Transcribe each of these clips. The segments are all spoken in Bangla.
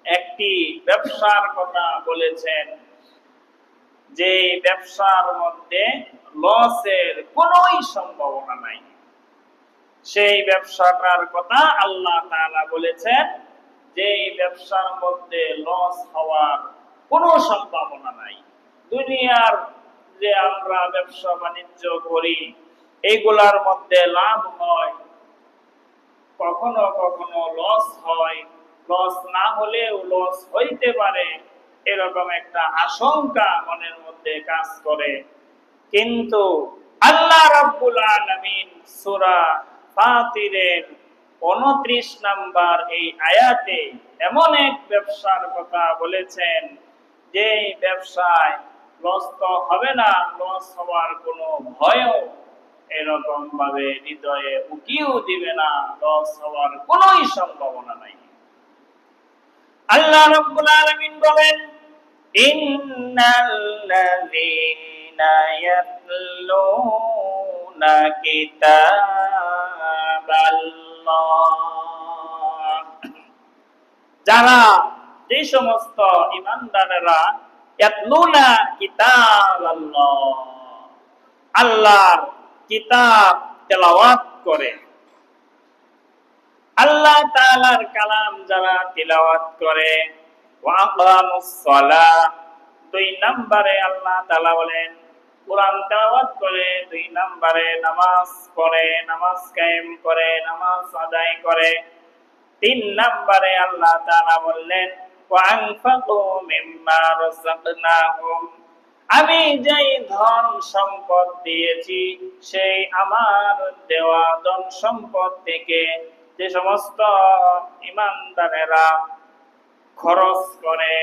একটি ব্যবসার কথা বলেছেন, যে ব্যবসার মধ্যে লসের কোনোই সম্ভাবনা নাই। সেই ব্যবসাটার কথা আল্লাহ তাআলা বলেছেন যে ব্যবসার মধ্যে লস হওয়ার কোনো সম্ভাবনা নাই। দুনিয়ার যে আমরা ব্যবসা বাণিজ্য করি, এইগুলার মধ্যে লাভ হয়, কখনো কখনো লস হয়, লস না হলেও লস হইতে পারে, এরকম একটা আশঙ্কা মনের মধ্যে কাজ করে। কিন্তু আল্লাহ রাব্বুল আলামিন সূরা ফাতিরের ২৯ নাম্বার এই আয়াতে এমন এক ব্যবসার কথা বলেছেন যে ব্যবসায় লস তো হবে না, লস হওয়ার কোনো ভয়ও এরকম ভাবে হৃদয়ে উকিও দিবে না, লস হওয়ার কোনোই সম্ভাবনা নাই। আল্লাহ রাব্বুল আলামিন বলেন, ইন্নাল্লাযীনা ইয়াতলুনা কিতাবাল্লাহ, যারা যে সমস্ত ঈমানদারেরা ইয়াতলুনা কিতাবাল্লাহ, আল্লাহর কিতাব তেলাওয়াত করে, আল্লাহ তাআলার কালাম যারা তিলাওয়াত করে, ওয়া আকামুস সালাহ, ২ নম্বরে আল্লাহ তাআলা বলেন কোরআন তেলাওয়াত করে, ২ নম্বরে নামাজ পড়ে, নামাজ কায়েম করে, নামাজ আদায় করে, ৩ নম্বরে আল্লাহ তাআলা বললেন ওয়া আনফাকু মিম্মা রাযাকনাহুম, আমি যেই ধন সম্পদ দিয়েছি সেই আমার দেওয়া ধন সম্পদ থেকে যে সমস্ত ঈমানদারেরা খরচ করে,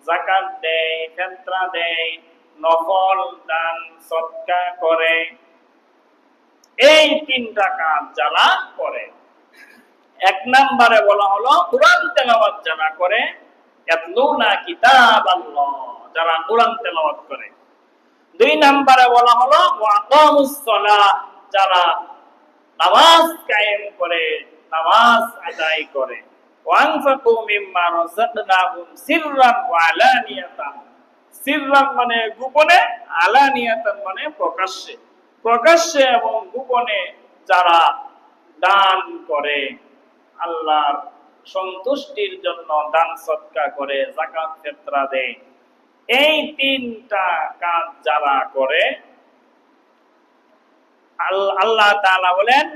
যাকাত দেয়, ফিতরা দেয়, নফল দান সদকা করে, এই ৩টা কাজ যারা করে, ১ নম্বরে বলা হলো কোরআন তেলাওয়াত যারা করে, ইয়াতলুনা কিতাবাল্লাহ, যারা কোরআন তেলাওয়াত করে। ২ নম্বরে বলা হলো ওয়া আকামুস সালাহ, যারা নামাজ কায়েম করে, নামাজ আদায় করে, ওয়া আনফাকু মিম্মা রাযাকনাহুম সিররান ওয়া আলানিয়াতান, সিররান মানে গোপনে, আলানিয়াতান মানে প্রকাশ্যে, প্রকাশ্যে এবং গোপনে যারা দান করে, আল্লাহর সন্তুষ্টির জন্য দান সদকা করে, যাকাত ফিতরা দেয়, এই ৩টা কাজ যারা করে, আল্লাহ তাআলা বলেন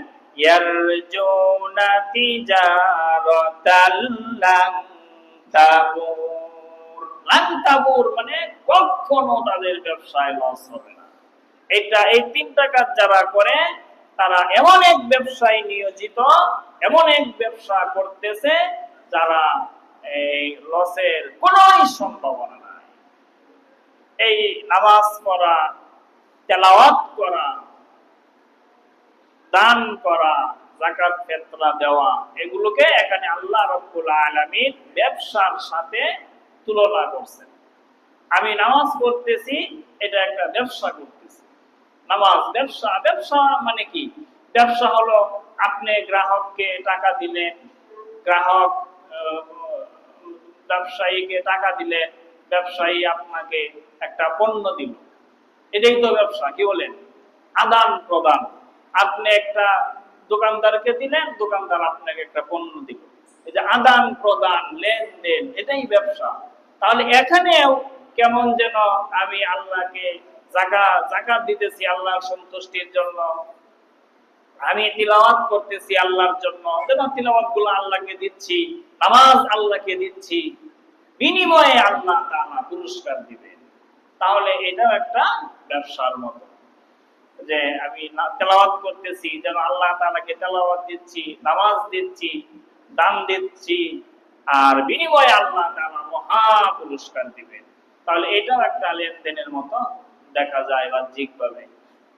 ইয়ারজুনা তিজারাতাল লান তাবুর, লান তাবুর মানে কখনো তাদের ব্যবসায় লস হবে না। এটা এই ৩টা কাজ যারা করে তারা এমন এক ব্যবসায় নিয়োজিত, এমন এক ব্যবসা করতেছে যারা এই লসের কোনোই সম্ভাবনা নাই। এই নামাজ পড়া, তেলাওয়াত করা, দান করা, যাকাত ফিতরা দেওয়া, এগুলোকে এখানে আল্লাহ রাব্বুল আলামিন ব্যবসার সাথে তুলনা করছেন। আমি নামাজ পড়তেছি, এটা একটা ব্যবসা করতেছি। নামাজ ব্যবসা, ব্যবসা মানে কি? ব্যবসা হলো আপনি গ্রাহককে টাকা দিলেন, গ্রাহক ব্যবসায়ীকে টাকা দিলেন, ব্যবসায়ী আপনাকে একটা পণ্য দিল, এটাই তো ব্যবসা। কি বলেন? আদান প্রদান। আপনি একটা দোকানদারকে দিলেন, দোকানদার আপনাকে একটা পণ্য দিল, এই যে আদান প্রদান, লেনদেন, এটাই ব্যবসা। তাহলে এখানেও কেমন যেন আমি আল্লাহকে যাকাত দিতেছি আল্লাহর সন্তুষ্টির জন্য, আমি তিলাওয়াত করতেছি আল্লাহর জন্য, যেন তিলাওয়াত গুলো আল্লাহকে দিচ্ছি, নামাজ আল্লাহকে দিচ্ছি, বিনিময়ে আল্লাহ তাআলা পুরস্কার দিবেন। তাহলে এটাও একটা ব্যবসার মতো, যে আমি তেলাওয়াত করতেছি যেন আল্লাহ তাআলাকে তেলাওয়াত দিচ্ছি, নামাজ দিচ্ছি, দান দিচ্ছি, আর বিনিময়ে আল্লাহ তাআলা মহা পুরস্কার দিবেন। তাহলে এটাও একটা লেনদেনের মতো দেখা যায় বাহ্যিকভাবে।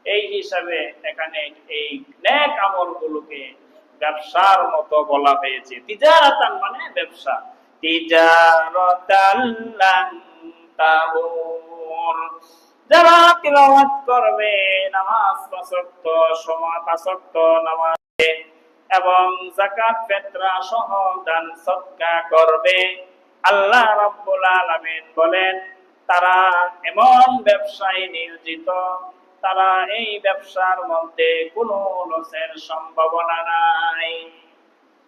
এই হিসাবে এখানে এই নেক আমলগুলোকে ব্যবসার মতো বলা হয়েছে। তিজারাতান মানে ব্যবসা, তিজারাতান লান তাবুর, যারা তিলাওয়াত করবে, নামাজ ৫ ওয়াক্ত সময় ৫ ওয়াক্ত নামাজ এবং যাকাত ফিতরা সহ দান সদকা করবে, আল্লাহ রাব্বুল আলামিন বলেন, তারা এমন ব্যবসায় নিয়োজিত, তারা এই ব্যবসার মধ্যে কোনো লসের সম্ভাবনা নাই।